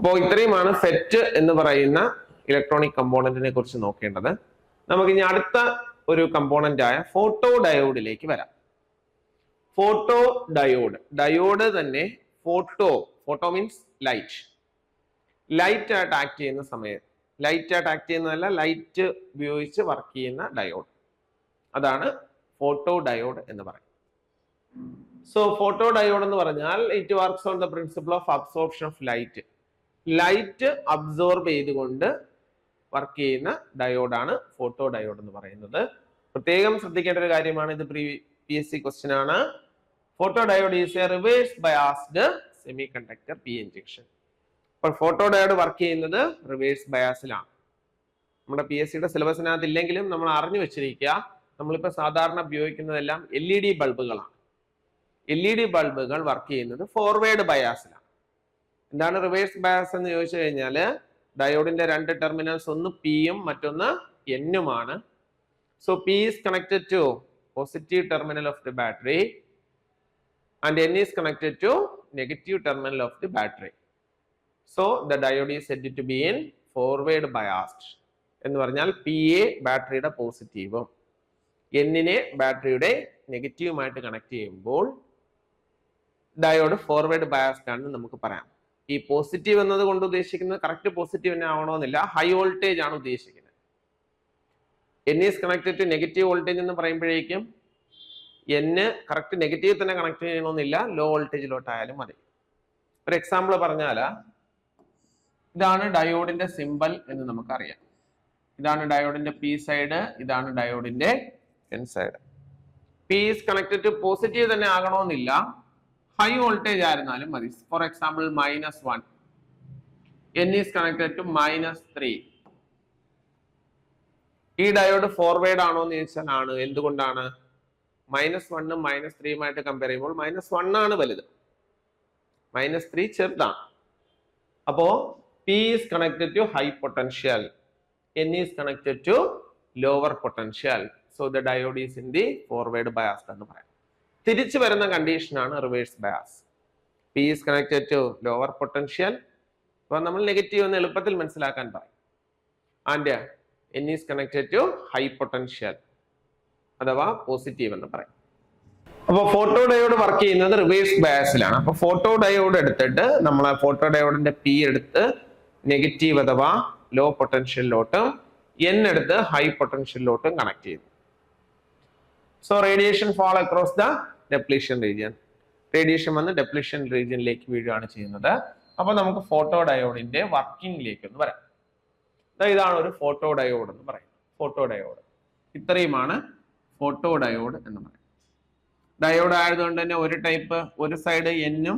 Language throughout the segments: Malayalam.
അപ്പോൾ ഇത്രയുമാണ് ഫെറ്റ് എന്ന് പറയുന്ന ഇലക്ട്രോണിക് കമ്പോണന്റിനെ കുറിച്ച് നോക്കേണ്ടത്. നമുക്ക് ഇനി അടുത്ത ഒരു കമ്പോണന്റ് ആയ ഫോട്ടോ ഡയോഡിലേക്ക് വരാം. ഫോട്ടോ ഡയോഡ്, ഡയോഡ് തന്നെ ഫോട്ടോ മീൻസ് ലൈറ്റ് ആയിട്ട് ആക്ട് ചെയ്യുന്ന സമയം, ലൈറ്റ് ആയിട്ട് ആക്ട് ചെയ്യുന്നതല്ല, ലൈറ്റ് ഉപയോഗിച്ച് വർക്ക് ചെയ്യുന്ന ഡയോഡ്, അതാണ് ഫോട്ടോ ഡയോഡ് എന്ന് പറയുന്നത്. സോ ഫോട്ടോ ഡയോഡ് എന്ന് പറഞ്ഞാൽ it works on the principle of absorption of light. Light absorb ചെയ്തുകൊണ്ട് വർക്ക് ചെയ്യുന്ന ഡയോഡാണ് ഫോട്ടോ ഡയോഡ് എന്ന് പറയുന്നത്. പ്രത്യേകം ശ്രദ്ധിക്കേണ്ട ഒരു കാര്യമാണ്, ഇത് PSC ക്വസ്റ്റ്യൻ ആണ്. Photo diode is A reverse biased semi conductor P injection. അപ്പോൾ ഫോട്ടോ ഡയോഡ് വർക്ക് ചെയ്യുന്നത് റിവേഴ്സ് ബയാസിലാണ്. നമ്മുടെ PSCയുടെ സിലബസിനകത്ത് ഇല്ലെങ്കിലും നമ്മൾ അറിഞ്ഞു വെച്ചിരിക്കുക, നമ്മളിപ്പോൾ സാധാരണ ഉപയോഗിക്കുന്നതെല്ലാം LED ബൾബുകളാണ്. LED ബൾബുകൾ വർക്ക് ചെയ്യുന്നത് ഫോർവേഡ് ബയാസിലാണ്. എന്താണ് റിവേഴ്സ് ബയാസ് എന്ന് ചോദിച്ചു കഴിഞ്ഞാൽ, ഡയോഡിന്റെ രണ്ട് ടെർമിനൽസ്, ഒന്ന് പിയും മറ്റൊന്ന് എന്നുമാണ്. So P is connected to positive terminal of the battery and N is connected to negative terminal of the battery. So the diode is said to be in forward biased. എന്ന് പറഞ്ഞാൽ PA ബാറ്ററിയുടെ പോസിറ്റീവും എന്നിനെ ബാറ്ററിയുടെ നെഗറ്റീവുമായിട്ട് കണക്ട് ചെയ്യുമ്പോൾ ഡയോഡ് ഫോർവേഡ് ബയാസ്ഡ് ആണെന്ന് നമുക്ക് പറയാം. ഈ പോസിറ്റീവ് എന്നത് കൊണ്ട് ഉദ്ദേശിക്കുന്നത് കറക്റ്റ് പോസിറ്റീവ് തന്നെ ആവണമെന്നില്ല, ഹൈ വോൾട്ടേജ് ആണ് ഉദ്ദേശിക്കുന്നത്. N is connected to negative voltage എന്ന് പറയുമ്പോഴേക്കും N കറക്റ്റ് നെഗറ്റീവ് തന്നെ കണക്ട് ചെയ്യണമെന്നില്ല, ലോ വോൾട്ടേജിലോട്ടായാലും മതി. ഒരു എക്സാമ്പിൾ പറഞ്ഞാൽ, ഇതാണ് ഡയോഡിന്റെ സിമ്പൽ എന്ന് നമുക്കറിയാം. ഇതാണ് ഡയോഡിന്റെ പി സൈഡ്, ഇതാണ് ഡയോഡിന്റെ N side. P is connected to positive തന്നെ ആകണമെന്നില്ല, ഹൈ വോൾട്ടേജ് ആയിരുന്നാലും മതി. For example -1. N is connected to -3. ഈ ഡയോഡ് ഫോർവേഡ് ആണോ എന്ന് ചോദിച്ചാൽ ആണ്. എന്തുകൊണ്ടാണ്? -1 -3 കമ്പയർ ചെയ്യുമ്പോൾ -1 ആണ് വലുത്, -3 ചെറുതാണ്. അപ്പോ P is connected to high potential, N is connected to lower potential. So the diode is in the forward bias എന്ന് പറയാം. തിരിച്ചു വരുന്ന കണ്ടീഷൻ ആണ് reverse bias. P is connected to lower potential, അപ്പോൾ നമ്മൾ നെഗറ്റീവ് എന്ന് എളുപ്പത്തിൽ മനസ്സിലാക്കാൻ പറയും. And N is connected to high potential, അഥവാ പോസിറ്റീവ് എന്ന് പറയും. അപ്പോൾ ഫോട്ടോ ഡയോഡ് വർക്ക് ചെയ്യുന്നത് റിവേഴ്സ് ബയാസിലാണ്. അപ്പോൾ ഫോട്ടോ ഡയോഡ് എടുത്തിട്ട് നമ്മൾ ഫോട്ടോ ഡയോഡിന്റെ P എടുത്ത് നെഗറ്റീവ് അഥവാ ലോ പൊട്ടൻഷ്യലിലോട്ടും N എടുത്ത് ഹൈ പൊട്ടൻഷ്യലിലോട്ടും കണക്ട് ചെയ്തു. So radiation fall across the depletion region. Radiation വന്ന് ഡെപ്ലീഷൻ റീജിയനിലേക്ക് വീഴുകയാണ് ചെയ്യുന്നത്. അപ്പോൾ നമുക്ക് ഫോട്ടോ ഡയോഡിന്റെ വർക്കിംഗിലേക്ക് ഒന്ന് വരാം. ഇതാണ് ഒരു ഫോട്ടോ ഡയോഡ് എന്ന് പറയുന്നത്. ഫോട്ടോ ഡയോഡ് ഇത്രയുമാണ് ഫോട്ടോ ഡയോഡ് എന്ന് പറയുന്നത്. ഡയോഡ് ആയതുകൊണ്ട് തന്നെ ഒരു ടൈപ്പ്, ഒരു സൈഡ് എന്നും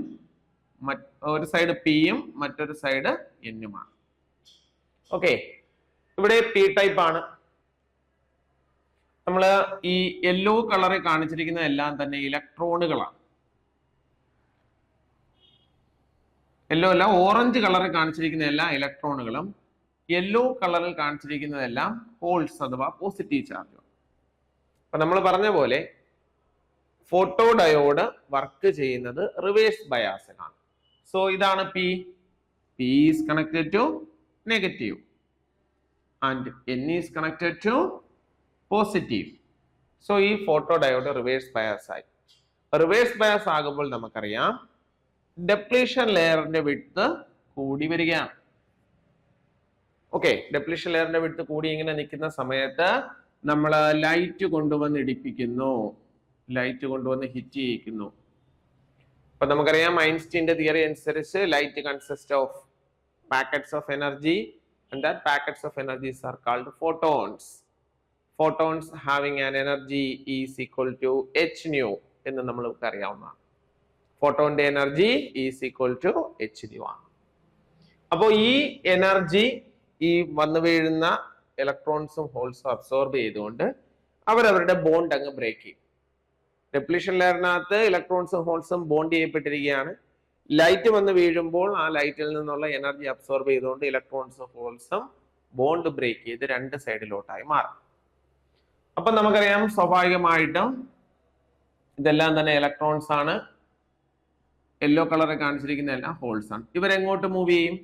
ഒരു സൈഡ് പിയും മറ്റൊരു സൈഡ് എന്നുമാണ്. ഓക്കെ, ഇവിടെ പി ടൈപ്പ് ആണ്. നമ്മൾ ഈ യെല്ലോ കളറിൽ കാണിച്ചിരിക്കുന്ന എല്ലാം തന്നെ ഇലക്ട്രോണുകളാണ്. യെല്ലോ അല്ല, ഓറഞ്ച് കളറിൽ കാണിച്ചിരിക്കുന്ന എല്ലാ ഇലക്ട്രോണുകളും, യെല്ലോ കളറിൽ കാണിച്ചിരിക്കുന്നതെല്ലാം ഹോൾസ് അഥവാ പോസിറ്റീവ് ചാർജ്. അപ്പൊ നമ്മൾ പറഞ്ഞ പോലെ ഫോട്ടോ ഡയോഡ് വർക്ക് ചെയ്യുന്നത് റിവേഴ്സ് ബയാസിലാണ്. സോ ഇതാണ് P is connected to negative and N is connected to positive. So ഈ ഫോട്ടോ ഡയോഡ് റിവേഴ്സ് ബയാസ് ആയി. റിവേഴ്സ് ബയാസ് ആകുമ്പോൾ നമുക്കറിയാം ഡെപ്ലീഷൻ ലെയറിന്റെ വിഡ്ത് കൂടി വരികയാണ്. ഓക്കെ, ഡെപ്ലീഷൻ ലെയറിന്റെ വിഡ്ത് കൂടി ഇങ്ങനെ നിൽക്കുന്ന സമയത്ത് നമ്മൾ ലൈറ്റ് കൊണ്ടുവന്ന് ഇടിപ്പിക്കുന്നു, ലൈറ്റ് കൊണ്ടുവന്ന് ഹിറ്റ് ചെയ്യിക്കുന്നു. അപ്പൊ നമുക്കറിയാം ഐൻസ്റ്റീന്റെ തിയറി അനുസരിച്ച് light consist of packets of energy and that packets of energies are called photons. Photons having an energy is equal to h nu എന്ന് നമ്മൾക്ക് അറിയാവുന്നതാണ്. ഫോട്ടോന്റെ energy is equal to h nu ആണ്. അപ്പോൾ ഈ എനർജി ഈ വന്നു വീഴുന്ന ഇലക്ട്രോൺസും ഹോൾസും അബ്സോർബ് ചെയ്തുകൊണ്ട് അവരവരുടെ ബോണ്ട് അങ്ങ് ബ്രേക്ക് ചെയ്യും. ഡെപ്ലീഷൻ ലെയറിനകത്ത് ഇലക്ട്രോൺസും ഹോൾസും ബോണ്ട് ചെയ്യപ്പെട്ടിരിക്കുകയാണ്. ലൈറ്റ് വന്ന് വീഴുമ്പോൾ ആ ലൈറ്റിൽ നിന്നുള്ള എനർജി അബ്സോർബ് ചെയ്തുകൊണ്ട് ഇലക്ട്രോൺസും ഹോൾസും ബോണ്ട് ബ്രേക്ക് ചെയ്ത് രണ്ട് സൈഡിലോട്ടായി മാറും. അപ്പൊ നമുക്കറിയാം സ്വാഭാവികമായിട്ടും ഇതെല്ലാം തന്നെ ഇലക്ട്രോൺസ് ആണ്. യെല്ലോ കളറിൽ കാണിച്ചിരിക്കുന്ന എല്ലാം ഹോൾസ് ആണ്. ഇവരെങ്ങോട്ട് മൂവ് ചെയ്യും?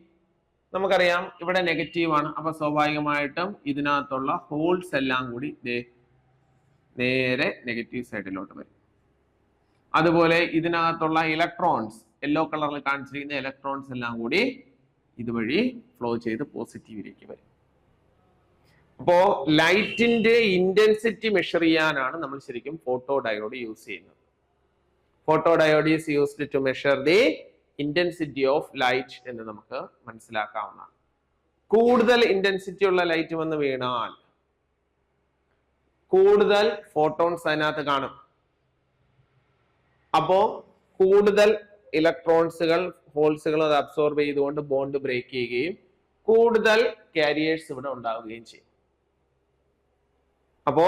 നമുക്കറിയാം ഇവിടെ നെഗറ്റീവ് ആണ്. അപ്പൊ സ്വാഭാവികമായിട്ടും ഇതിനകത്തുള്ള ഹോൾസ് എല്ലാം കൂടി നേരെ നെഗറ്റീവ് സൈഡിലോട്ട് വരും. അതുപോലെ ഇതിനകത്തുള്ള ഇലക്ട്രോൺസ്, യെല്ലോ കളറിൽ കാണിച്ചിരിക്കുന്ന ഇലക്ട്രോൺസ് എല്ലാം കൂടി ഇതുവഴി ഫ്ലോ ചെയ്ത് പോസിറ്റീവിലേക്ക് വരും. അപ്പോ ലൈറ്റിന്റെ ഇന്റൻസിറ്റി മെഷർ ചെയ്യാനാണ് നമ്മൾ ശരിക്കും ഫോട്ടോ ഡയോഡ് യൂസ് ചെയ്യുന്നത്. Photo diode is used to measure the intensity of light എന്ന് നമുക്ക് മനസ്സിലാക്കാവുന്നതാണ്. കൂടുതൽ ഇന്റൻസിറ്റി ഉള്ള ലൈറ്റ് വന്ന് വീണാൽ കൂടുതൽ ഫോട്ടോൺസ് അതിനകത്ത് കാണും. അപ്പോ കൂടുതൽ ഇലക്ട്രോൺസുകൾ, ഹോൾസുകൾ അത് അബ്സോർബ് ചെയ്തുകൊണ്ട് ബോണ്ട് ബ്രേക്ക് ചെയ്യുകയും കൂടുതൽ കാരിയേഴ്സ് ഇവിടെ ഉണ്ടാവുകയും ചെയ്യും. അപ്പോ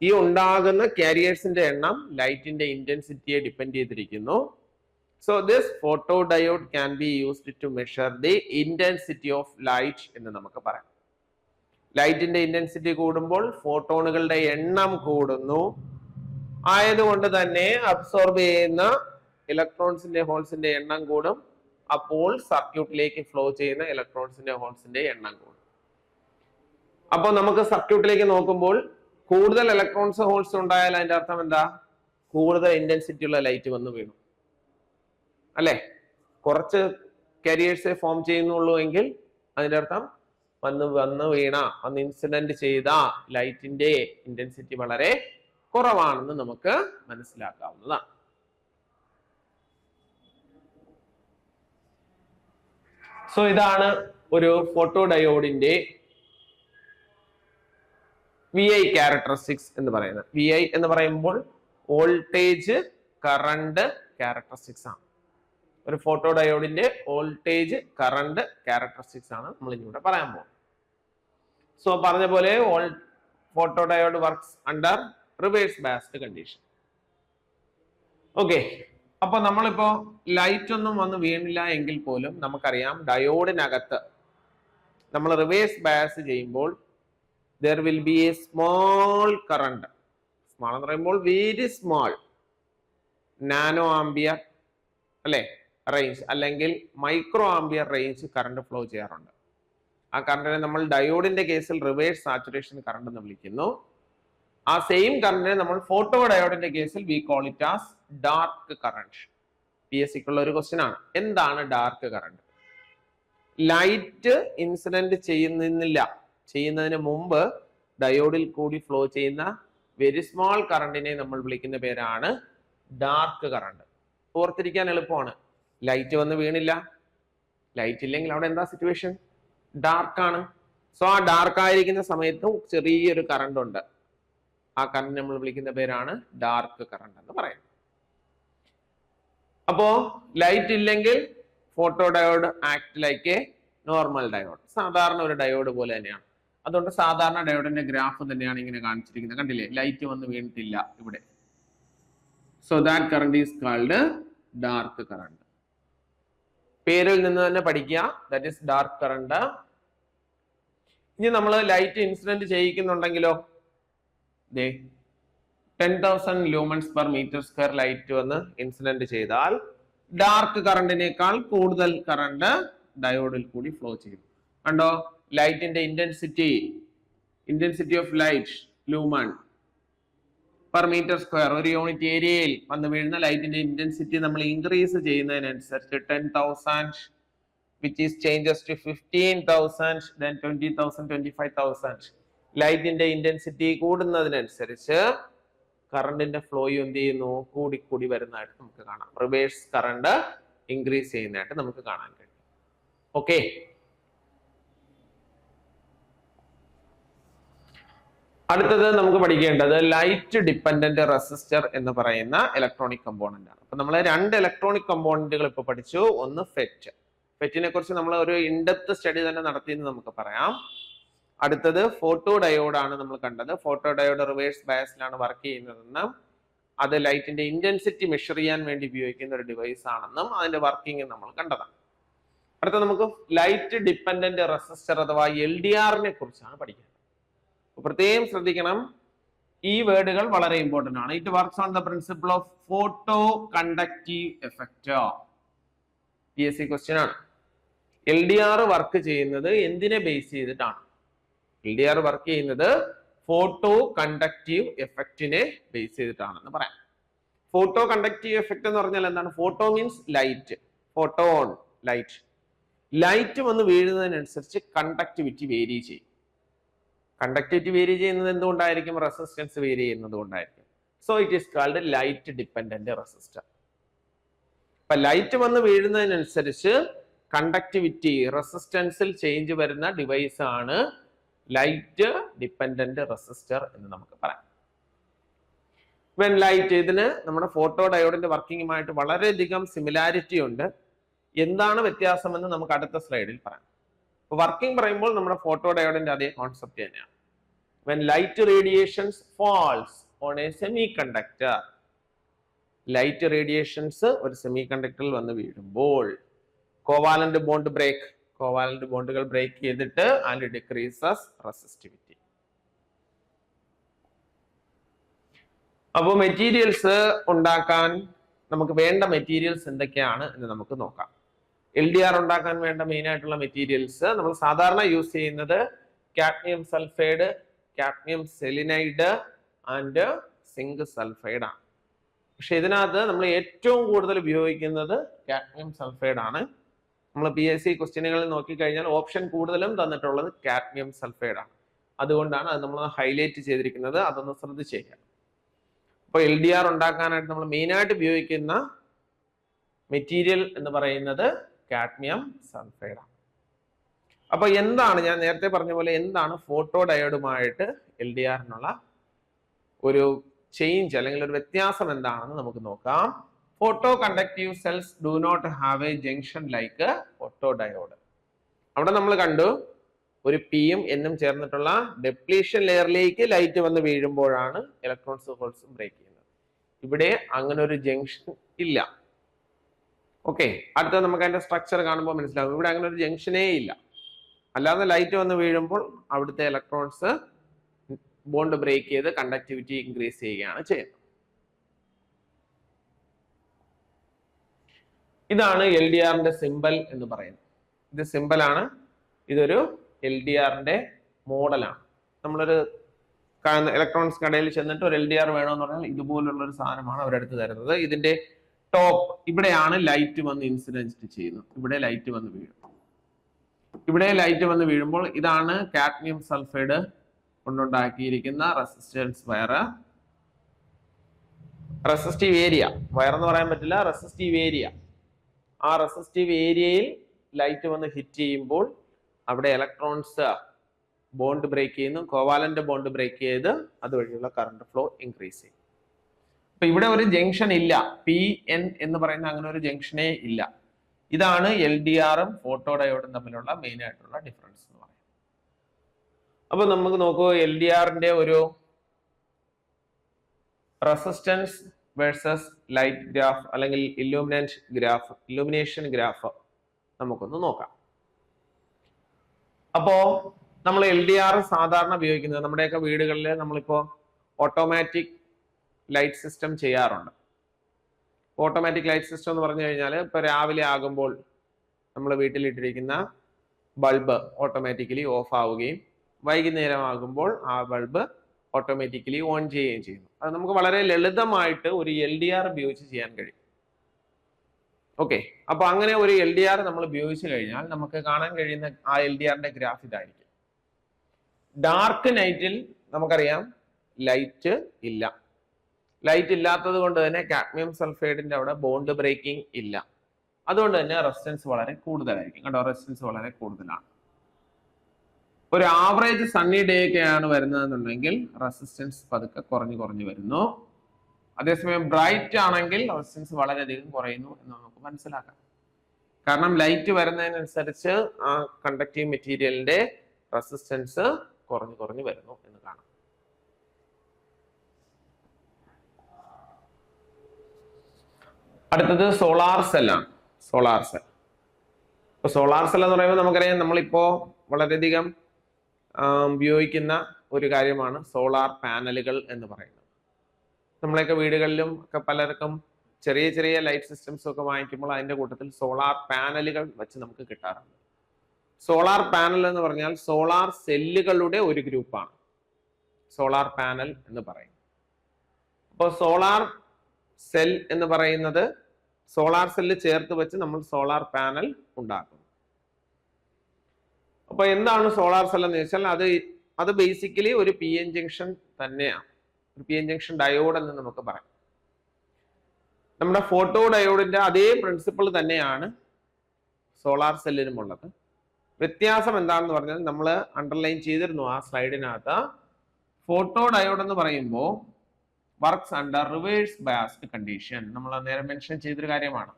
ഈ ഉണ്ടാകുന്ന കാരിയേഴ്സിന്റെ എണ്ണം ലൈറ്റിന്റെ ഇന്റൻസിറ്റിയെ ഡിപ്പെൻഡ് ചെയ്തിരിക്കുന്നു. So this photo diode can be used to measure the intensity of light എന്ന് നമുക്ക് പറയാം. ലൈറ്റിന്റെ ഇന്റൻസിറ്റി കൂടുമ്പോൾ ഫോട്ടോണുകളുടെ എണ്ണം കൂടുന്നു. ആയതുകൊണ്ട് തന്നെ അബ്സോർബ് ചെയ്യുന്ന ഇലക്ട്രോൺസിന്റെ ഹോൾസിന്റെ എണ്ണം കൂടും. അപ്പോൾ സർക്യൂട്ടിലേക്ക് ഫ്ലോ ചെയ്യുന്ന ഇലക്ട്രോൺസിന്റെ ഹോൾസിന്റെ എണ്ണം കൂടും. അപ്പോൾ നമുക്ക് സർക്യൂട്ടിലേക്ക് നോക്കുമ്പോൾ കൂടുതൽ ഇലക്ട്രോൺസ് ഹോൾസ് ഉണ്ടായാൽ അതിന്റെ അർത്ഥം എന്താ? കൂടുതൽ ഇന്റൻസിറ്റി ഉള്ള ലൈറ്റ് വന്ന് വീണു അല്ലെ. കുറച്ച് കാരിയേഴ്സെ ഫോം ചെയ്യുന്നുള്ളൂ എങ്കിൽ അതിന്റെ അർത്ഥം വന്ന് വീണ, വന്ന് ഇൻസിഡന്റ് ചെയ്ത ലൈറ്റിന്റെ ഇന്റൻസിറ്റി വളരെ കുറവാണെന്ന് നമുക്ക് മനസ്സിലാക്കാവുന്നതാണ്. സോ ഇതാണ് ഒരു ഫോട്ടോ ഡയോഡിന്റെ VI ക്യാരക്ടറിസ്റ്റിക്സ് എന്ന് പറയുന്നത്. VI എന്ന് പറയുമ്പോൾ വോൾട്ടേജ് കറണ്ട് ക്യാരക്ടറിസ്റ്റിക്സ് ആണ്. ഒരു ഫോട്ടോ ഡയോഡിന്റെ വോൾട്ടേജ് കറണ്ട് ക്യാരക്ടറിസ്റ്റിക്സ് ആണ് നമ്മൾ ഇന്നിവിടെ പറയാൻ പോകുന്നത്. സോ പറഞ്ഞ പോലെ photo diode works under reverse biased condition. Okay, അപ്പൊ നമ്മളിപ്പോ ലൈറ്റ് ഒന്നും വന്ന് വീണില്ല എങ്കിൽ പോലും നമുക്കറിയാം ഡയോഡിനകത്ത് നമ്മൾ റിവേഴ്സ് ബയാസ് ചെയ്യുമ്പോൾ there will be a small current. Small എന്ന് പറയുമ്പോൾ വെരി സ്മാൾ, നാനോ ആംബിയർ അല്ലെ റേഞ്ച് അല്ലെങ്കിൽ micro ampere range current flow ചെയ്യാറുണ്ട്. ആ കറണ്ടിനെ നമ്മൾ ഡയോഡിന്റെ കേസിൽ റിവേഴ്സ് സാച്ചുറേഷൻ കറണ്ട് എന്ന് വിളിക്കുന്നു. ആ സെയിം കറണ്ടിനെ നമ്മൾ ഫോട്ടോ ഡയോഡിന്റെ കേസിൽ we call it as dark current. PSCക്കുള്ള ഒരു ക്വസ്റ്റ്യൻ ആണ്, എന്താണ് ഡാർക്ക് കറണ്ട്? ലൈറ്റ് ഇൻസിഡന്റ് ചെയ്യുന്നതിന് മുമ്പ് ഡയോഡിൽ കൂടി ഫ്ലോ ചെയ്യുന്ന വെരി സ്മോൾ കറണ്ടിനെ നമ്മൾ വിളിക്കുന്ന പേരാണ് ഡാർക്ക് കറണ്ട്. ഓർത്തിരിക്കാൻ എളുപ്പമാണ്. ലൈറ്റ് വന്ന് വീണില്ല, ലൈറ്റ് ഇല്ലെങ്കിൽ അവിടെ എന്താ സിറ്റുവേഷൻ? ഡാർക്ക് ആണ്. സോ ആ ഡാർക്ക് ആയിരിക്കുന്ന സമയത്ത് ചെറിയൊരു കറണ്ട് ഉണ്ട്. ആ കറണ്ട് നമ്മൾ വിളിക്കുന്ന പേരാണ് ഡാർക്ക് കറണ്ട് എന്ന് പറയുന്നത്. അപ്പോ ലൈറ്റ് ഇല്ലെങ്കിൽ photo diode act like A normal diode, സാധാരണ ഒരു ഡയോഡ് പോലെ തന്നെയാണ്. അതുകൊണ്ട് സാധാരണ ഡയോഡിന്റെ ഗ്രാഫ് തന്നെയാണ് ഇങ്ങനെ കാണിച്ചിരിക്കുന്നത്. കണ്ടില്ലേ, ലൈറ്റ് വന്ന് വീണിട്ടില്ല ഇവിടെ. So that current is called dark current. പേരിൽ നിന്ന് തന്നെ പഠിക്കുക, ദാറ്റ് ഈസ് ഡാർക്ക് കറണ്ട്. ഇനി നമ്മൾ ലൈറ്റ് ഇൻസിഡന്റ് ചെയ്യിക്കുന്നുണ്ടെങ്കിലോ, 10,000 lumens per meter square light വന്ന് ഇൻസിഡന്റ് ചെയ്താൽ ഡാർക്ക് കറണ്ടിനേക്കാൾ കൂടുതൽ കറണ്ട് ഡയോഡിൽ കൂടി ഫ്ലോ ചെയ്യും. കണ്ടോ, ലൈറ്റിന്റെ intensity of light lumen per meter square, ഒരു യൂണിറ്റ് ഏരിയയിൽ വന്ന് വീഴുന്ന ലൈറ്റിന്റെ ഇന്റൻസിറ്റി നമ്മൾ ഇൻക്രീസ് ചെയ്യുന്നതിനനുസരിച്ച് 10,000 which is changes to 15,000, then 20,000, 25,000. ലൈറ്റിന്റെ ഇന്റൻസിറ്റി കൂടുന്നതിനനുസരിച്ച് കറണ്ടിന്റെ ഫ്ലോയും എന്ത് ചെയ്യുന്നു? കൂടി വരുന്നതായിട്ട് നമുക്ക് കാണാം. റിവേഴ്സ് കറണ്ട് ഇൻക്രീസ് ചെയ്യുന്നതായിട്ട് നമുക്ക് കാണാൻ കഴിയും. ഓക്കെ, അടുത്തത് നമുക്ക് പഠിക്കേണ്ടത് ലൈറ്റ് ഡിപ്പെൻഡന്റ് റെസിസ്റ്റർ എന്ന് പറയുന്ന ഇലക്ട്രോണിക് കമ്പോണന്റ് ആണ്. അപ്പൊ നമ്മൾ രണ്ട് ഇലക്ട്രോണിക് കമ്പോണന്റുകൾ ഇപ്പൊ പഠിച്ചു. ഒന്ന് ഫെറ്റിനെ കുറിച്ച് നമ്മൾ ഒരു ഇൻഡെപ്ത് സ്റ്റഡി തന്നെ നടത്തിയെന്ന് നമുക്ക് പറയാം. അടുത്തത് ഫോട്ടോ ഡയോഡ് ആണ് നമ്മൾ കണ്ടത്. ഫോട്ടോ ഡയോഡ് റിവേഴ്സ് ബയസിലാണ് വർക്ക് ചെയ്യുന്നതെന്നും അത് ലൈറ്റിന്റെ ഇന്റൻസിറ്റി മെഷർ ചെയ്യാൻ വേണ്ടി ഉപയോഗിക്കുന്ന ഒരു ഡിവൈസ് ആണെന്നും അതിന്റെ വർക്കിംഗ് നമ്മൾ കണ്ടതാണ്. അടുത്ത നമുക്ക് ലൈറ്റ് ഡിപ്പെൻഡന്റ് റെസിസ്റ്റർ അഥവാ LDRനെ കുറിച്ചാണ് പഠിക്കുന്നത്. പ്രത്യേകം ശ്രദ്ധിക്കണം, ഈ വേർഡുകൾ വളരെ ഇമ്പോർട്ടന്റ് ആണ്. It works on the principle of photo conductive effect. PSC question ആണ്. LDR വർക്ക് ചെയ്യുന്നത് എന്തിനെ ബേസ് ചെയ്തിട്ടാണ്? LDR വർക്ക് ചെയ്യുന്നത് ഫോട്ടോ കണ്ടക്റ്റീവ് എഫക്റ്റിനെ ബേസ് ചെയ്തിട്ടാണെന്ന് പറയാം. ഫോട്ടോ കണ്ടക്റ്റീവ് എഫക്റ്റ് എന്ന് പറഞ്ഞാൽ എന്താണ്? Photo means light, photon light. Light വന്ന് വീഴുന്നതിനനുസരിച്ച് കണ്ടക്ടിവിറ്റി വേരി ചെയ്യും. കണ്ടക്ടിവിറ്റി വേരി ചെയ്യുന്നത് എന്തുകൊണ്ടായിരിക്കും? റെസിസ്റ്റൻസ് വേരി ചെയ്യുന്നത് കൊണ്ടായിരിക്കും. So it is called light dependent resistor. അപ്പൊ ലൈറ്റ് വന്ന് വീഴുന്നതിനനുസരിച്ച് കണ്ടക്ടിവിറ്റി റെസിസ്റ്റൻസിൽ ചേഞ്ച് വരുന്ന ഡിവൈസ് ആണ് ലൈറ്റ് ഡിപ്പെൻഡന്റ് റെസിസ്റ്റർ എന്ന് നമുക്ക് പറയാം. വെൻ ലൈറ്റ്, ഇതിന് നമ്മുടെ ഫോട്ടോ ഡയോഡിന്റെ വർക്കിങ്ങുമായിട്ട് വളരെയധികം സിമിലാരിറ്റി ഉണ്ട്. എന്താണ് വ്യത്യാസമെന്ന് നമുക്ക് അടുത്ത സ്ലൈഡിൽ പറയാം. വർക്കിംഗ് പറയുമ്പോൾ നമ്മുടെ ഫോട്ടോ ഡയോഡിന്റെ അതേ കോൺസെപ്റ്റ് തന്നെയാണ്. When light radiations false on A semi conductor, light radiations ഒരു സെമി കണ്ടക്ടറിൽ വന്ന് വീഴുമ്പോൾ കോവാലന്റ് ബോണ്ട് ബ്രേക്ക്, കോവാലന്റ് ബോണ്ടുകൾ ബ്രേക്ക് ചെയ്തിട്ട് ആൻഡ് ഡിക്രീസസ് റെസിസ്റ്റിവിറ്റി. അപ്പോൾ മെറ്റീരിയൽസ് ഉണ്ടാക്കാൻ നമുക്ക് വേണ്ട മെറ്റീരിയൽസ് എന്തൊക്കെയാണ് എന്ന് നമുക്ക് നോക്കാം. LDR ഉണ്ടാക്കാൻ വേണ്ട മെയിൻ ആയിട്ടുള്ള മെറ്റീരിയൽസ് നമ്മൾ സാധാരണ യൂസ് ചെയ്യുന്നത് cadmium sulphide, cadmium selenide and zinc sulphide ആണ്. പക്ഷെ ഇതിനകത്ത് നമ്മൾ ഏറ്റവും കൂടുതൽ ഉപയോഗിക്കുന്നത് കാഡ്മിയം സൾഫൈഡ് ആണ്. നമ്മൾ PSC ക്വസ്റ്റ്യനുകളിൽ നോക്കിക്കഴിഞ്ഞാൽ ഓപ്ഷൻ കൂടുതലും തന്നിട്ടുള്ളത് കാഡ്മിയം സൾഫൈഡ് ആണ്. അതുകൊണ്ടാണ് അത് നമ്മൾ ഹൈലൈറ്റ് ചെയ്തിരിക്കുന്നത്. അതൊന്ന് ശ്രദ്ധിച്ചേക്കാം. അപ്പോൾ LDR ഉണ്ടാക്കാനായിട്ട് നമ്മൾ മെയിനായിട്ട് ഉപയോഗിക്കുന്ന മെറ്റീരിയൽ എന്ന് പറയുന്നത് കാഡ്മിയം സൾഫൈഡ് ആണ്. അപ്പൊ എന്താണ്, ഞാൻ നേരത്തെ പറഞ്ഞ പോലെ എന്താണ് ഫോട്ടോ ഡയോഡുമായിട്ട് LDRനുള്ള ഒരു ചേഞ്ച് അല്ലെങ്കിൽ ഒരു വ്യത്യാസം എന്താണെന്ന് നമുക്ക് നോക്കാം. Photo conductive cells do not have a junction like photo diode. അവിടെ നമ്മൾ കണ്ടു ഒരു പിയും എന്നും ചേർന്നിട്ടുള്ള ഡെപ്ലീഷൻ ലെയറിലേക്ക് ലൈറ്റ് വന്ന് വീഴുമ്പോഴാണ് ഇലക്ട്രോൺസ് ഹോൾസും ബ്രേക്ക് ചെയ്യുന്നത്. ഇവിടെ അങ്ങനെ ഒരു ജംഗ്ഷൻ ഇല്ല. ഓക്കെ, അടുത്ത നമുക്ക് അതിന്റെ സ്ട്രക്ചർ കാണുമ്പോൾ മനസ്സിലാവും. ഇവിടെ അങ്ങനെ ഒരു ജംഗ്ഷനേ ഇല്ല. അല്ലാതെ ലൈറ്റ് വന്ന് വീഴുമ്പോൾ അവിടുത്തെ ഇലക്ട്രോൺസ് ബോണ്ട് ബ്രേക്ക് ചെയ്ത് കണ്ടക്ടിവിറ്റി ഇൻക്രീസ് ചെയ്യുകയാണ് ചെയ്യുന്നത്. ഇതാണ് LDRന്റെ സിമ്പൽ എന്ന് പറയുന്നത്. ഇത് സിമ്പലാണ്. ഇതൊരു LDRന്റെ മോഡലാണ്. നമ്മളൊരു ഇലക്ട്രോണിക്സ് കടയിൽ ചെന്നിട്ട് ഒരു LDR വേണമെന്ന് പറഞ്ഞാൽ ഇതുപോലുള്ള ഒരു സാധനമാണ് അവരെടുത്ത് തരുന്നത്. ഇതിന്റെ ടോപ്പ് ഇവിടെയാണ് ലൈറ്റ് വന്ന് ഇൻസിഡൻറ്റ് ചെയ്യുന്നത്. ഇവിടെ ലൈറ്റ് വന്ന് വീഴും. ഇവിടെ ലൈറ്റ് വന്ന് വീഴുമ്പോൾ ഇതാണ് കാഡ്മിയം സൾഫൈഡ് കൊണ്ടുണ്ടാക്കിയിരിക്കുന്ന resistance wire. Resistive area, wire എന്ന് പറയാൻ പറ്റില്ല, റെസിസ്റ്റീവ് ഏരിയ. ആ റെസിസ്റ്റീവ് ഏരിയയിൽ ലൈറ്റ് വന്ന് ഹിറ്റ് ചെയ്യുമ്പോൾ അവിടെ ഇലക്ട്രോൺസ് ബോണ്ട് ബ്രേക്ക് ചെയ്യുന്നു. കോവാലന്റ് ബോണ്ട് ബ്രേക്ക് ചെയ്ത് അതുവഴിയുള്ള കറണ്ട് ഫ്ലോ ഇൻക്രീസ് ചെയ്യും. അപ്പൊ ഇവിടെ ഒരു ജംഗ്ഷൻ ഇല്ല. PN എന്ന് പറയുന്ന അങ്ങനെ ഒരു ജംഗ്ഷനേ ഇല്ല. ഇതാണ് LDRും ഫോട്ടോ ഡയോഡും തമ്മിലുള്ള മെയിൻ ആയിട്ടുള്ള ഡിഫറൻസ് എന്ന് പറയുന്നത്. അപ്പൊ നമുക്ക് നോക്കൂ, LDRന്റെ ഒരു റെസിസ്റ്റൻസ് വേഴ്സസ് ലൈറ്റ് ഗ്രാഫ് അല്ലെങ്കിൽ ഇല്ലുമിനേഷൻ ഗ്രാഫ് നമുക്കൊന്ന് നോക്കാം. അപ്പോ നമ്മൾ LDR സാധാരണ ഉപയോഗിക്കുന്നത് നമ്മുടെയൊക്കെ വീടുകളിൽ നമ്മളിപ്പോ ഓട്ടോമാറ്റിക് ലൈറ്റ് സിസ്റ്റം ചെയ്യാറുണ്ട്. ഓട്ടോമാറ്റിക് ലൈറ്റ് സിസ്റ്റം എന്ന് പറഞ്ഞു കഴിഞ്ഞാൽ ഇപ്പൊ രാവിലെ ആകുമ്പോൾ നമ്മൾ വീട്ടിലിട്ടിരിക്കുന്ന ബൾബ് ഓട്ടോമാറ്റിക്കലി ഓഫ് ആവുകയും വൈകുന്നേരം ആകുമ്പോൾ ആ ബൾബ് ഓട്ടോമാറ്റിക്കലി ഓൺ ചെയ്യുകയും ചെയ്യുന്നു. അത് നമുക്ക് വളരെ ലളിതമായിട്ട് ഒരു LDR ഉപയോഗിച്ച് ചെയ്യാൻ കഴിയും. ഓക്കെ, അപ്പൊ അങ്ങനെ ഒരു LDR നമ്മൾ ഉപയോഗിച്ച് കഴിഞ്ഞാൽ നമുക്ക് കാണാൻ കഴിയുന്ന ആ LDRന്റെ ഗ്രാഫ് ഇതായിരിക്കും. ഡാർക്ക് നൈറ്റിൽ നമുക്കറിയാം ലൈറ്റ് ഇല്ല. ലൈറ്റ് ഇല്ലാത്തത് കൊണ്ട് തന്നെ കാഡ്മിയം സൾഫൈഡിന്റെ അവിടെ ബോണ്ട് ബ്രേക്കിംഗ് ഇല്ല. അതുകൊണ്ട് തന്നെ റെസിസ്റ്റൻസ് വളരെ കൂടുതലായിരിക്കും. കണ്ടോ, റെസിസ്റ്റൻസ് വളരെ കൂടുതലാണ്. ഒരു ആവറേജ് സണ്ണി ഡേ ഒക്കെയാണ് വരുന്നതെന്നുണ്ടെങ്കിൽ റെസിസ്റ്റൻസ് പതുക്കെ കുറഞ്ഞു വരുന്നു. അതേസമയം ബ്രൈറ്റ് ആണെങ്കിൽ റെസിസ്റ്റൻസ് വളരെയധികം കുറയുന്നു എന്ന് നമുക്ക് മനസ്സിലാക്കാം. കാരണം ലൈറ്റ് വരുന്നതിനനുസരിച്ച് ആ കണ്ടക്റ്റീവ് മെറ്റീരിയലിന്റെ റെസിസ്റ്റൻസ് കുറഞ്ഞു വരുന്നു എന്ന് കാണാം. അടുത്തത് സോളാർ സെല്ലാണ്. Solar cell. ഇപ്പൊ സോളാർ സെൽ എന്ന് പറയുമ്പോൾ നമുക്കറിയാം നമ്മളിപ്പോ വളരെയധികം ഉപയോഗിക്കുന്ന ഒരു കാര്യമാണ് സോളാർ പാനലുകൾ എന്ന് പറയുന്നത്. നമ്മളെയൊക്കെ വീടുകളിലും ഒക്കെ പലർക്കും ചെറിയ ലൈറ്റ് സിസ്റ്റംസ് ഒക്കെ വാങ്ങിക്കുമ്പോൾ അതിന്റെ കൂട്ടത്തിൽ സോളാർ പാനലുകൾ വെച്ച് നമുക്ക് കിട്ടാറുണ്ട്. സോളാർ പാനൽ എന്ന് പറഞ്ഞാൽ സോളാർ സെല്ലുകളുടെ ഒരു ഗ്രൂപ്പാണ് സോളാർ പാനൽ എന്ന് പറയും. അപ്പോൾ സോളാർ സെൽ എന്ന് പറയുന്നത് സോളാർ സെല്ല് ചേർത്ത് വെച്ച് നമ്മൾ സോളാർ പാനൽ ഉണ്ടാക്കുന്നു. അപ്പൊ എന്താണ് സോളാർ സെൽ എന്ന് ചോദിച്ചാൽ അത് ബേസിക്കലി ഒരു പി എൻ ജംഗ്ഷൻ തന്നെയാണ്, ഒരു പി എൻ ജംഗ്ഷൻ ഡയോഡ് എന്ന് നമുക്ക് പറയാം. നമ്മുടെ ഫോട്ടോ ഡയോഡിന്റെ അതേ പ്രിൻസിപ്പിൾ തന്നെയാണ് സോളാർ സെല്ലിനും ഉള്ളത്. വ്യത്യാസം എന്താണെന്ന് പറഞ്ഞാൽ നമ്മൾ അണ്ടർലൈൻ ചെയ്തിരുന്നു ആ സ്ലൈഡിനകത്ത്. ഫോട്ടോ ഡയോഡ് എന്ന് പറയുമ്പോൾ works under reverse biased condition. നമ്മൾ നേരെ മെൻഷൻ ചെയ്തൊരു കാര്യമാണ്,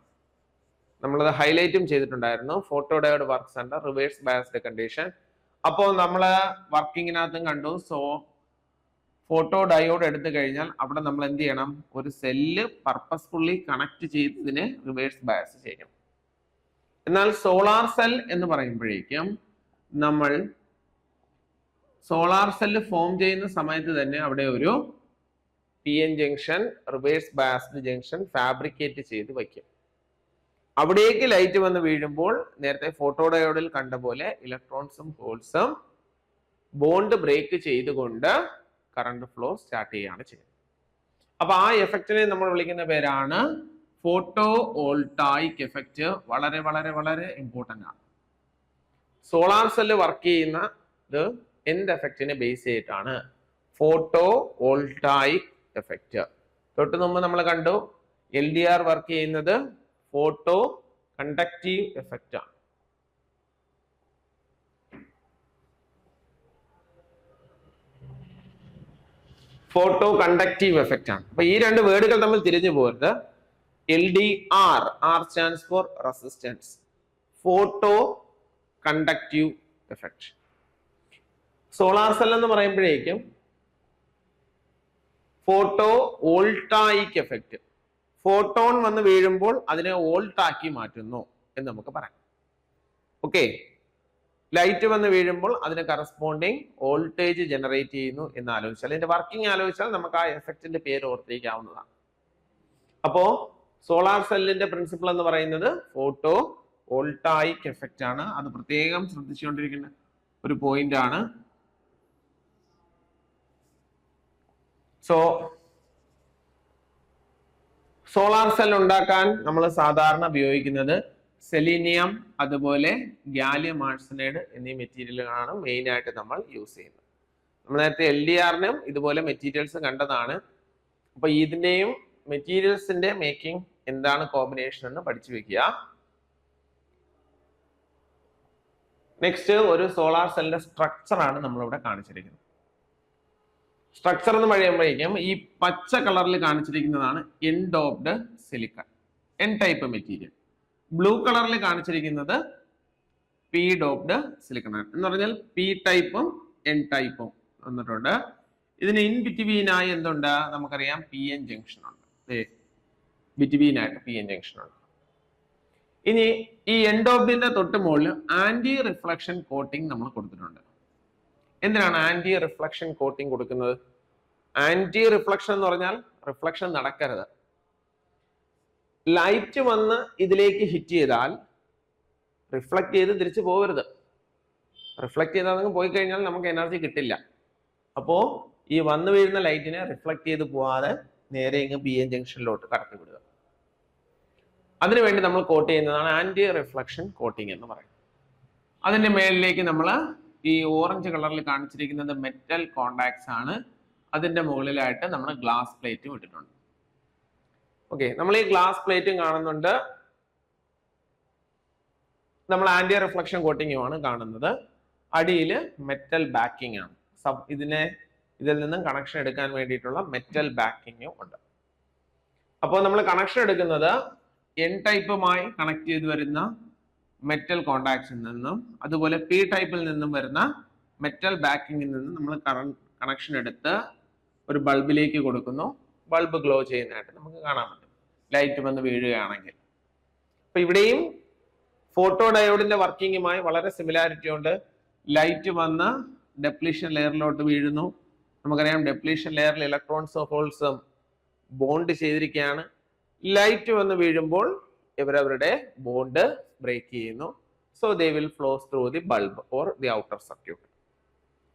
നമ്മളത് ഹൈലൈറ്റും ചെയ്തിട്ടുണ്ടായിരുന്നു. Photo diode works under reverse biased condition. അപ്പോൾ നമ്മൾ വർക്കിങ്ങിനകത്തും കണ്ടു. സോ ഫോട്ടോ ഡയോഡ് എടുത്തു കഴിഞ്ഞാൽ അവിടെ നമ്മൾ എന്ത് ചെയ്യണം, ഒരു സെല്ല് പർപ്പസ്ഫുള്ളി കണക്ട് ചെയ്തതിനെ റിവേഴ്സ് ബയാസ് ചെയ്യും. എന്നാൽ സോളാർ സെൽ എന്ന് പറയുമ്പോഴേക്കും നമ്മൾ സോളാർ സെല്ല് ഫോം ചെയ്യുന്ന സമയത്ത് തന്നെ അവിടെ ഒരു P N junction, reverse biased junction fabricate ചെയ്ത് വയ്ക്കും. അവിടേക്ക് ലൈറ്റ് വന്ന് വീഴുമ്പോൾ നേരത്തെ ഫോട്ടോ ഡയോഡിൽ കണ്ട പോലെ ഇലക്ട്രോൺസും ഹോൾസും ബോണ്ട് ബ്രേക്ക് ചെയ്തുകൊണ്ട് കറണ്ട് ഫ്ലോ സ്റ്റാർട്ട് ചെയ്യുകയാണ് ചെയ്യുന്നത്. അപ്പൊ ആ എഫക്റ്റിനെ നമ്മൾ വിളിക്കുന്ന പേരാണ് ഫോട്ടോ വോൾട്ടായിക് എഫക്റ്റ്. വളരെ വളരെ വളരെ ഇമ്പോർട്ടന്റ് ആണ്. സോളാർ സെല്ല് വർക്ക് ചെയ്യുന്നത് എന്ത് എഫക്റ്റിനെ ബേസ് ചെയ്തിട്ടാണ്? Photo voltaic effect. തൊട്ട് മുമ്പ് നമ്മൾ കണ്ടു LDR വർക്ക് ചെയ്യുന്നത് ഫോട്ടോ കണ്ടക്റ്റീവ് എഫക്റ്റ് ആണ്. ഫോട്ടോ കണ്ടക്റ്റീവ് എഫക്റ്റ് ആണ്. അപ്പൊ ഈ രണ്ട് വേർഡുകൾ തമ്മിൽ തിരിഞ്ഞു പോകരുത്. LDR, R stands for resistance. Photo conductive effect. Solar cell എന്ന് പറയുമ്പോഴേക്കും ഫോട്ടോ വോൾട്ടായിക് എഫക്റ്റ്. ഫോട്ടോൺ വന്ന് വീഴുമ്പോൾ അതിനെ വോൾട്ടാക്കി മാറ്റുന്നു എന്ന് നമുക്ക് പറയാം. ഓക്കെ, ലൈറ്റ് വന്ന് വീഴുമ്പോൾ അതിന് കറസ്പോണ്ടിങ് വോൾട്ടേജ് ജനറേറ്റ് ചെയ്യുന്നു എന്ന് ആലോചിച്ചാൽ, ഇതിന്റെ വർക്കിംഗ് ആലോചിച്ചാൽ നമുക്ക് ആ എഫക്റ്റിന്റെ പേര് ഓർത്തിരിക്കാവുന്നതാണ്. അപ്പോ സോളാർ സെല്ലിന്റെ പ്രിൻസിപ്പിൾ എന്ന് പറയുന്നത് ഫോട്ടോ വോൾട്ടായിക് എഫക്റ്റ് ആണ്. അത് പ്രത്യേകം ശ്രദ്ധിച്ചുകൊണ്ടിരിക്കുന്ന ഒരു പോയിന്റ് ആണ്. സോളാർ സെൽ ഉണ്ടാക്കാൻ നമ്മൾ സാധാരണ ഉപയോഗിക്കുന്നത് സെലീനിയം, അതുപോലെ ഗാലിയം ആർസനൈഡ് എന്നീ മെറ്റീരിയലുകളാണ് മെയിൻ ആയിട്ട് നമ്മൾ യൂസ് ചെയ്യുന്നത്. നമ്മൾ നേരത്തെ LDRനും ഇതുപോലെ മെറ്റീരിയൽസ് കണ്ടതാണ്. അപ്പൊ ഇതിന്റെയും മെറ്റീരിയൽസിന്റെ മേക്കിംഗ് എന്താണ് കോമ്പിനേഷൻ എന്ന് പഠിച്ചു വെക്കുക. നെക്സ്റ്റ് ഒരു സോളാർ സെല്ലിന്റെ സ്ട്രക്ചർ ആണ് നമ്മളിവിടെ കാണിച്ചിരിക്കുന്നത്. സ്ട്രക്ചർ എന്ന് പറയുമ്പോഴേക്കും ഈ പച്ച കളറിൽ കാണിച്ചിരിക്കുന്നതാണ് N doped silicon, N type material. Blue കളറിൽ കാണിച്ചിരിക്കുന്നത് പി ഡോപ്ഡ് സിലിക്കൺ ആണ്. എന്ന് പറഞ്ഞാൽ പി ടൈപ്പും എൻ ടൈപ്പും വന്നിട്ടുണ്ട്. ഇതിന് ഇൻ ബിറ്റ്വീനായി എന്തുണ്ട് നമുക്കറിയാം, പി എൻ ജംഗ്ഷൻ ഉണ്ട്. ബിറ്റ്വീനായിട്ട് പി എൻ ജംഗ്ഷൻ ഉണ്ട്. ഇനി ഈ എൻ ഡോപ്ഡിന്റെ തൊട്ട് മുകളിൽ ആന്റി റിഫ്ലക്ഷൻ കോട്ടിംഗ് നമ്മൾ കൊടുത്തിട്ടുണ്ട്. എന്തിനാണ് ആന്റി റിഫ്ലക്ഷൻ കോട്ടിംഗ് കൊടുക്കുന്നത്? ആന്റി റിഫ്ലക്ഷൻ എന്ന് പറഞ്ഞാൽ റിഫ്ലക്ഷൻ നടക്കരുത്. ലൈറ്റ് വന്ന് ഇതിലേക്ക് ഹിറ്റ് ചെയ്താൽ റിഫ്ലക്ട് ചെയ്ത് തിരിച്ചു പോകരുത്. റിഫ്ലക്ട് ചെയ്താൽ പോയി കഴിഞ്ഞാൽ നമുക്ക് എനർജി കിട്ടില്ല. അപ്പോ ഈ വന്നു വീഴുന്ന ലൈറ്റിനെ റിഫ്ലക്ട് ചെയ്ത് പോവാതെ നേരെ ഇങ്ങ് പി എൻ ജംഗ്ഷനിലോട്ട് കടത്തി വിടുക. അതിനുവേണ്ടി നമ്മൾ കോട്ട് ചെയ്യുന്നതാണ് ആന്റി റിഫ്ലക്ഷൻ കോട്ടിംഗ് എന്ന് പറയുന്നത്. അതിന്റെ മേളിലേക്ക് നമ്മൾ ഈ ഓറഞ്ച് കളറിൽ കാണിച്ചിരിക്കുന്നത് മെറ്റൽ കോണ്ടാക്ട്സ് ആണ്. അതിന്റെ മുകളിലായിട്ട് നമ്മൾ ഗ്ലാസ് പ്ലേറ്റും ഇട്ടിട്ടുണ്ട്. ഓക്കെ, നമ്മൾ ഈ ഗ്ലാസ് പ്ലേറ്റും കാണുന്നുണ്ട്. നമ്മൾ ആന്റി റിഫ്ലക്ഷൻ കോട്ടിങ്ങുമാണ് കാണുന്നത്. അടിയിൽ മെറ്റൽ ബാക്കിംഗ് ആണ്. ഇതിൽ നിന്നും കണക്ഷൻ എടുക്കാൻ വേണ്ടിയിട്ടുള്ള മെറ്റൽ ബാക്കിങ്ങും ഉണ്ട്. അപ്പോൾ നമ്മൾ കണക്ഷൻ എടുക്കുന്നത് എൻ ടൈപ്പുമായി കണക്ട് ചെയ്ത് വരുന്ന മെറ്റൽ കോണ്ടാക്ട്സിൽ നിന്നും, അതുപോലെ പി ടൈപ്പിൽ നിന്നും വരുന്ന മെറ്റൽ ബാക്കിങ്ങിൽ നിന്നും നമ്മൾ കണക്ഷൻ എടുത്ത് ഒരു ബൾബിലേക്ക് കൊടുക്കുന്നു. ബൾബ് ഗ്ലോ ചെയ്യുന്നതായിട്ട് നമുക്ക് കാണാൻ പറ്റും ലൈറ്റ് വന്ന് വീഴുകയാണെങ്കിൽ. അപ്പൊ ഇവിടെയും ഫോട്ടോ ഡയോഡിന്റെ വർക്കിങ്ങുമായി വളരെ സിമിലാരിറ്റി ഉണ്ട്. ലൈറ്റ് വന്ന് ഡെപ്ലീഷൻ ലെയറിലോട്ട് വീഴുന്നു. നമുക്കറിയാം ഡെപ്ലീഷൻ ലെയറിൽ ഇലക്ട്രോൺസും ഹോൾസും ബോണ്ട് ചെയ്തിരിക്കുകയാണ്. ലൈറ്റ് വന്ന് വീഴുമ്പോൾ ഇവരവരുടെ ബോണ്ട് ബ്രേക്ക് ചെയ്യുന്നു. So they will flow through the bulb or the outer circuit.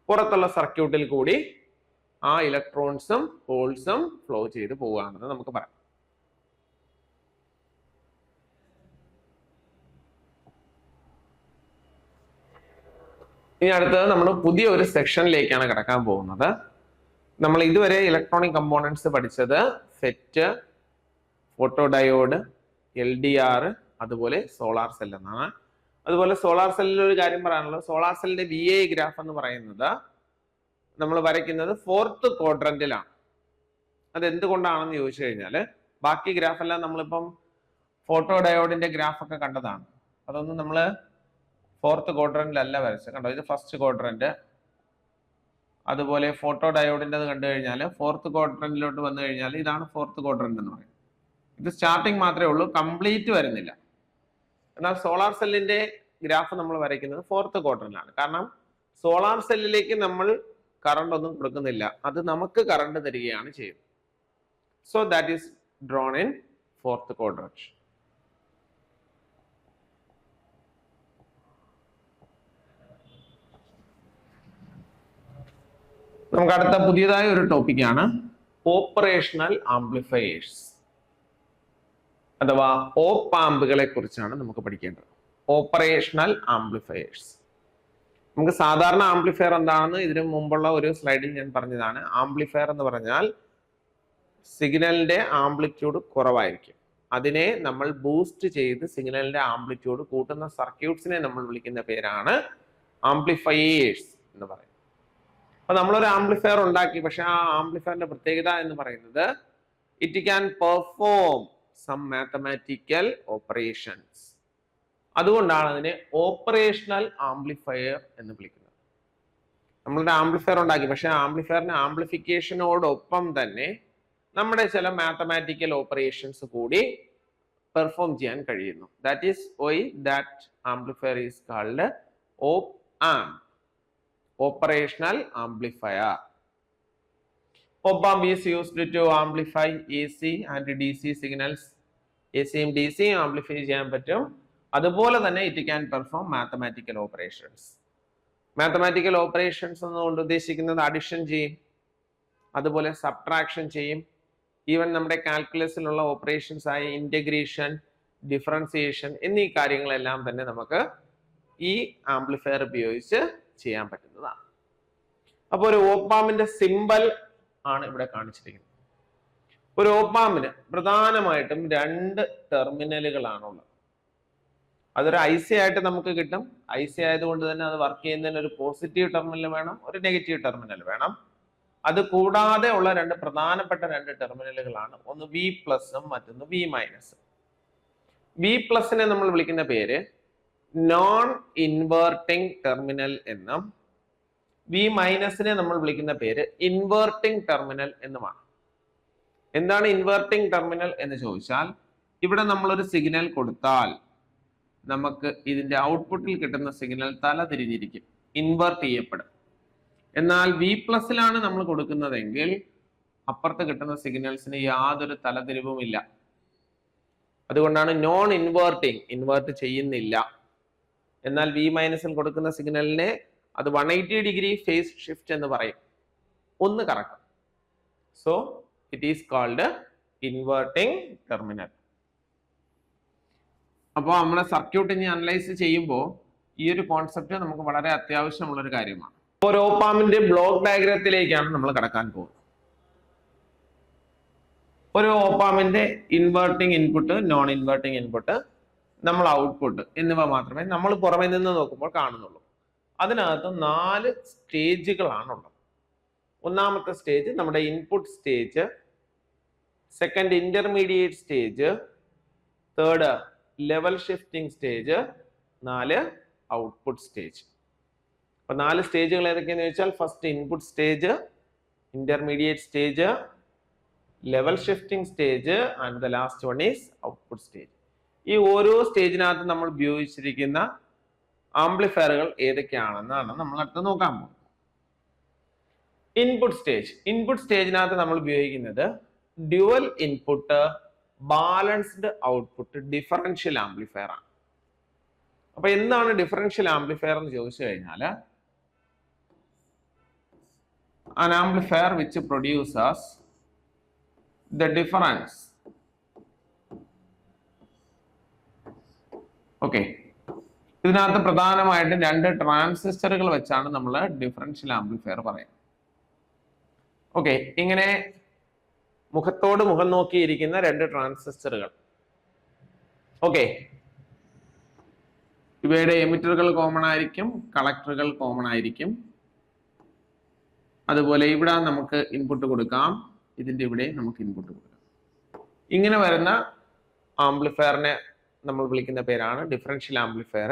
പുറത്തുള്ള സർക്യൂട്ടിൽ കൂടി ആ ഇലക്ട്രോൺസും ഹോൾസും ഫ്ലോ ചെയ്ത് പോവുകയാണെന്ന് നമുക്ക് പറയാം. ഇനി അടുത്തത് നമ്മൾ പുതിയ ഒരു സെക്ഷനിലേക്കാണ് കിടക്കാൻ പോകുന്നത്. നമ്മൾ ഇതുവരെ ഇലക്ട്രോണിക് കമ്പോണൻസ് പഠിച്ചത് ഫെറ്റ്, ഫോട്ടോ ഡയോഡ്, LDR, അതുപോലെ സോളാർ സെൽ എന്നാണ്. അതുപോലെ സോളാർ സെല്ലിൽ ഒരു കാര്യം പറയാനുള്ളത്, സോളാർ സെല്ലിന്റെ VA ഗ്രാഫ് എന്ന് പറയുന്നത് നമ്മൾ വരയ്ക്കുന്നത് 4th ക്വാഡ്രന്റിലാണ്. അത് എന്തുകൊണ്ടാണെന്ന് ചോദിച്ചു കഴിഞ്ഞാൽ ബാക്കി ഗ്രാഫ് എല്ലാം നമ്മളിപ്പം ഫോട്ടോ ഡയോഡിന്റെ ഗ്രാഫ് ഒക്കെ കണ്ടതാണ്. അതൊന്നും നമ്മൾ 4th ക്വാഡ്രന്റിലല്ല വരച്ചത്. കണ്ടോ, ഇത് 1st ക്വാഡ്രന്റ്. അതുപോലെ ഫോട്ടോ ഡയോഡിന്റെ കണ്ടു കഴിഞ്ഞാൽ 4th ക്വാഡ്രന്റിലോട്ട് വന്നു കഴിഞ്ഞാൽ ഇതാണ് 4th ക്വാഡ്രന്റ് എന്ന് പറയുന്നത്. ഇത് സ്റ്റാർട്ടിങ് മാത്രമേ ഉള്ളൂ, കംപ്ലീറ്റ് വരുന്നില്ല. എന്നാൽ സോളാർ സെല്ലിന്റെ ഗ്രാഫ് നമ്മൾ വരയ്ക്കുന്നത് 4th ക്വാഡ്രന്റിലാണ്. കാരണം സോളാർ സെല്ലിലേക്ക് നമ്മൾ കറണ്ട് ഒന്നും കൊടുക്കുന്നില്ല, അത് നമുക്ക് കറണ്ട് തരികയാണ് ചെയ്യുന്നത്. So that is drawn in 4th quadrant. നമുക്ക് അടുത്ത പുതിയതായ ഒരു ടോപ്പിക്കാണ് ഓപ്പറേഷണൽ ആംപ്ലിഫയേഴ്സ് അഥവാ ഓപ്പ് ആമ്പുകളെ കുറിച്ചാണ് നമുക്ക് പഠിക്കേണ്ടത്. Operational amplifiers. നമുക്ക് സാധാരണ ആംപ്ലിഫയർ എന്താണെന്ന് ഇതിനു മുമ്പുള്ള ഒരു സ്ലൈഡിൽ ഞാൻ പറഞ്ഞതാണ്. ആംപ്ലിഫയർ എന്ന് പറഞ്ഞാൽ സിഗ്നലിന്റെ ആംപ്ലിറ്റ്യൂഡ് കുറവായിരിക്കും, അതിനെ നമ്മൾ ബൂസ്റ്റ് ചെയ്ത് സിഗ്നലിന്റെ ആംപ്ലിറ്റ്യൂഡ് കൂട്ടുന്ന സർക്യൂട്ട്സിനെ നമ്മൾ വിളിക്കുന്ന പേരാണ് ആംപ്ലിഫയേഴ്സ് എന്ന് പറയുന്നത്. അപ്പൊ നമ്മളൊരു ആംപ്ലിഫയർ ഉണ്ടാക്കി, പക്ഷെ ആ ആംപ്ലിഫയറിന്റെ പ്രത്യേകത എന്ന് പറയുന്നത് it can perform some mathematical operations. അതുകൊണ്ടാണ് അതിനെ ഓപ്പറേഷണൽ ആംപ്ലിഫയർ എന്ന് വിളിക്കുന്നത്. നമ്മളൊരു ആംപ്ലിഫയർ ഉണ്ടാക്കി, പക്ഷെ ആംപ്ലിഫയറിന്റെ ആംപ്ലിഫിക്കേഷനോടൊപ്പം തന്നെ നമ്മുടെ ചില മാത്തമാറ്റിക്കൽ ഓപ്പറേഷൻസ് കൂടി പെർഫോം ചെയ്യാൻ കഴിയുന്നു. That is why that amplifier is called op amp, operational amplifier. Op amp is used to amplify AC and DC signals. AC യും DC യും ആംപ്ലിഫൈ ചെയ്യാൻ പറ്റും. അതുപോലെ തന്നെ it can perform mathematical operations. Mathematical operations എന്നുകൊണ്ട് ഉദ്ദേശിക്കുന്നത് അഡിഷൻ ചെയ്യും, അതുപോലെ സബ്ട്രാക്ഷൻ ചെയ്യും. ഈവൻ നമ്മുടെ കാൽക്കുലസിലുള്ള ഓപ്പറേഷൻസ് ആയ ഇന്റഗ്രേഷൻ, ഡിഫറൻസിയേഷൻ എന്നീ കാര്യങ്ങളെല്ലാം തന്നെ നമുക്ക് ഈ ആംപ്ലിഫയർ ഉപയോഗിച്ച് ചെയ്യാൻ പറ്റുന്നതാണ്. അപ്പോൾ ഒരു ഓപ്പാമിന്റെ സിമ്പൽ ആണ് ഇവിടെ കാണിച്ചിരിക്കുന്നത്. ഒരു ഓപ്പാമിന് പ്രധാനമായിട്ടും 2 ടെർമിനലുകളാണുള്ളത്. അതൊരു IC ആയിട്ട് നമുക്ക് കിട്ടും. IC ആയതുകൊണ്ട് തന്നെ അത് വർക്ക് ചെയ്യുന്നതിന് ഒരു പോസിറ്റീവ് ടെർമിനൽ വേണം, ഒരു നെഗറ്റീവ് ടെർമിനൽ വേണം. അത് കൂടാതെ ഉള്ള 2 പ്രധാനപ്പെട്ട 2 ടെർമിനലുകളാണ്, ഒന്ന് V+ഉം മറ്റൊന്ന് V-. V+നെ നമ്മൾ വിളിക്കുന്ന പേര് നോൺ ഇൻവേർട്ടിംഗ് ടെർമിനൽ എന്നും V-നെ നമ്മൾ വിളിക്കുന്ന പേര് ഇൻവേർട്ടിംഗ് ടെർമിനൽ എന്നുമാണ്. എന്താണ് ഇൻവേർട്ടിംഗ് ടെർമിനൽ എന്ന് ചോദിച്ചാൽ, ഇവിടെ നമ്മളൊരു സിഗ്നൽ കൊടുത്താൽ നമുക്ക് ഇതിന്റെ ഔട്ട്പുട്ടിൽ കിട്ടുന്ന സിഗ്നൽ തല തിരിഞ്ഞിരിക്കും, ഇൻവേർട്ട് ചെയ്യപ്പെടും. എന്നാൽ V+ലാണ് നമ്മൾ കൊടുക്കുന്നതെങ്കിൽ അപ്പുറത്ത് കിട്ടുന്ന സിഗ്നൽസിന് യാതൊരു തലതിരിവുമില്ല. അതുകൊണ്ടാണ് നോൺ ഇൻവേർട്ടിംഗ്, ഇൻവേർട്ട് ചെയ്യുന്നില്ല. എന്നാൽ V-ൽ കൊടുക്കുന്ന സിഗ്നലിനെ അത് 180 ഡിഗ്രി ഫേസ് ഷിഫ്റ്റ് എന്ന് പറയും, ഒന്ന് കറക്കം. So it is called inverting terminal. അപ്പോൾ നമ്മുടെ സർക്യൂട്ട് ഇനി അനലൈസ് ചെയ്യുമ്പോൾ ഈ ഒരു കോൺസെപ്റ്റ് നമുക്ക് വളരെ അത്യാവശ്യമുള്ള ഒരു കാര്യമാണ്. ഒരു ഓപ്പാമിന്റെ ബ്ലോക്ക് ഡയഗ്രത്തിലേക്കാണ് നമ്മൾ കടക്കാൻ പോകുന്നത്. ഒരു ഓപ്പാമിന്റെ inverting input, non inverting input, നമ്മൾ ഔട്ട്പുട്ട് എന്നിവ മാത്രമേ നമ്മൾ പുറമെ നിന്ന് നോക്കുമ്പോൾ കാണുന്നുള്ളൂ. അതിനകത്ത് 4 സ്റ്റേജുകളാണുള്ളത്. ഒന്നാമത്തെ സ്റ്റേജ് നമ്മുടെ input stage, second intermediate stage, third level shifting stage, 4 output stage. അപ്പൊ 4 സ്റ്റേജുകൾ ഏതൊക്കെയാണെന്ന് ചോദിച്ചാൽ, first input stage, intermediate stage, level shifting stage and the last one is output stage. ഈ ഓരോ സ്റ്റേജിനകത്ത് നമ്മൾ ഉപയോഗിച്ചിരിക്കുന്ന ആംപ്ലിഫയറുകൾ ഏതൊക്കെയാണെന്നാണ് നമ്മൾ അടുത്ത് നോക്കാൻ പോകുന്നത്. Input stage. ഇൻപുട്ട് സ്റ്റേജിനകത്ത് നമ്മൾ ഉപയോഗിക്കുന്നത് dual input balanced output differential amplifier ആണ്. അപ്പൊ എന്താണ് ഡിഫറൻഷ്യൽ ആംപ്ലിഫയർ എന്ന് ചോദിച്ചു കഴിഞ്ഞാൽ an amplifier which produces the difference. Okay, ഇതിനകത്ത് പ്രധാനമായിട്ടും 2 ട്രാൻസിസ്റ്ററുകൾ വെച്ചാണ് നമ്മൾ ഡിഫറൻഷ്യൽ ആംപ്ലിഫയർ പറയുന്നത്. ഓക്കെ, ഇങ്ങനെ മുഖത്തോട് മുഖം നോക്കിയിരിക്കുന്ന 2 ട്രാൻസിസ്റ്ററുകൾ. ഓക്കെ, ഇവയുടെ എമിറ്ററുകൾ കോമൺ ആയിരിക്കും, കളക്ടറുകൾ കോമൺ ആയിരിക്കും. അതുപോലെ ഇവിടെ നമുക്ക് ഇൻപുട്ട് കൊടുക്കാം, ഇതിന്റെ ഇവിടെ നമുക്ക് ഇൻപുട്ട് കൊടുക്കാം. ഇങ്ങനെ വരുന്ന ആംപ്ലിഫയറിനെ നമ്മൾ വിളിക്കുന്ന പേരാണ് ഡിഫറൻഷ്യൽ ആംപ്ലിഫയർ.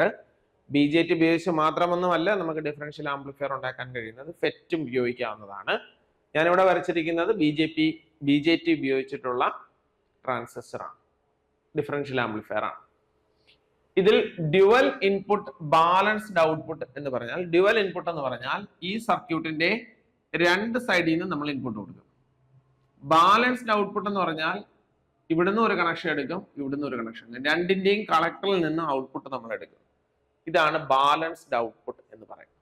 BJT ഉപയോഗിച്ച് മാത്രമൊന്നുമല്ല നമുക്ക് ഡിഫറൻഷ്യൽ ആംപ്ലിഫയർ ഉണ്ടാക്കാൻ കഴിയുന്നത്, ഫെറ്റും ഉപയോഗിക്കാവുന്നതാണ്. ഞാനിവിടെ വരച്ചിരിക്കുന്നത് BJT ഉപയോഗിച്ചിട്ടുള്ള ട്രാൻസിസ്റ്ററാണ്, ഡിഫറൻഷ്യൽ ആംപ്ലിഫയർ ആണ്. ഇതിൽ ഡ്യുവൽ ഇൻപുട്ട് ബാലൻസ്ഡ് ഔട്ട്പുട്ട് എന്ന് പറഞ്ഞാൽ, ഡ്യുവൽ ഇൻപുട്ട് എന്ന് പറഞ്ഞാൽ ഈ സർക്യൂട്ടിന്റെ 2 സൈഡിൽ നിന്ന് നമ്മൾ ഇൻപുട്ട് കൊടുക്കും. ബാലൻസ്ഡ് ഔട്ട്പുട്ട് എന്ന് പറഞ്ഞാൽ ഇവിടുന്ന് ഒരു കണക്ഷൻ എടുക്കും, ഇവിടുന്ന് ഒരു കണക്ഷൻ, രണ്ടിന്റെയും കളക്ടറിൽ നിന്ന് ഔട്ട്പുട്ട് നമ്മൾ എടുക്കും. ഇതാണ് ബാലൻസ്ഡ് ഔട്ട്പുട്ട് എന്ന് പറയുന്നത്.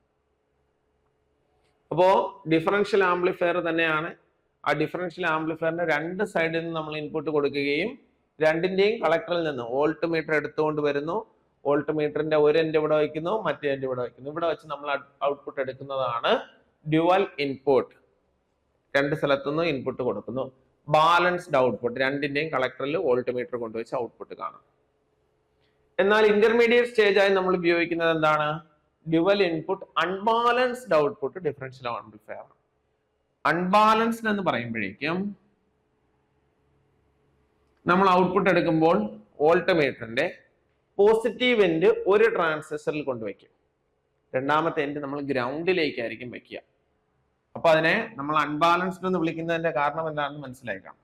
അപ്പോ ഡിഫറൻഷ്യൽ ആംപ്ലിഫയർ തന്നെയാണ്. ആ ഡിഫറൻഷ്യൽ ആംപ്ലിഫയറിന്റെ 2 സൈഡിൽ നിന്ന് നമ്മൾ ഇൻപുട്ട് കൊടുക്കുകയും രണ്ടിന്റെയും കളക്ടറിൽ നിന്ന് വോൾട്ട് മീറ്റർ എടുത്തുകൊണ്ട് വരുന്നു. വോൾട്ട് മീറ്ററിന്റെ ഒരു എൻഡ് ഇവിടെ വയ്ക്കുന്നു, മറ്റേ എൻഡ് ഇവിടെ വയ്ക്കുന്നു. ഇവിടെ വെച്ച് നമ്മൾ ഔട്ട്പുട്ട് എടുക്കുന്നതാണ് ഡ്യുവൽ ഇൻപുട്ട്. 2 സ്ഥലത്തുനിന്ന് ഇൻപുട്ട് കൊടുക്കുന്നു. ബാലൻസ്ഡ് ഔട്ട്പുട്ട്, രണ്ടിന്റെയും കളക്ടറിൽ വോൾട്ട് മീറ്റർ കൊണ്ടുവച്ച് ഔട്ട്പുട്ട് കാണാം. എന്നാൽ ഇന്റർമീഡിയറ്റ് സ്റ്റേജ് ആയി നമ്മൾ ഉപയോഗിക്കുന്നത് എന്താണ്? Dual input unbalanced output differential amplifier. Unbalanced എന്ന് പറയുമ്പോഴേക്കും നമ്മൾ ഔട്ട്പുട്ട് എടുക്കുമ്പോൾ വോൾട്ട് മീറ്ററിന്റെ പോസിറ്റീവ് എൻഡ് ഒരു ട്രാൻസിസ്റ്ററിൽ കൊണ്ടുവയ്ക്കും, രണ്ടാമത്തെ എൻഡ് നമ്മൾ ഗ്രൗണ്ടിലേക്കായിരിക്കും വെക്കുക. അപ്പൊ അതിനെ നമ്മൾ അൺബാലൻസ്ഡ് എന്ന് വിളിക്കുന്നതിന്റെ കാരണം എന്താണെന്ന് മനസ്സിലാക്കാം.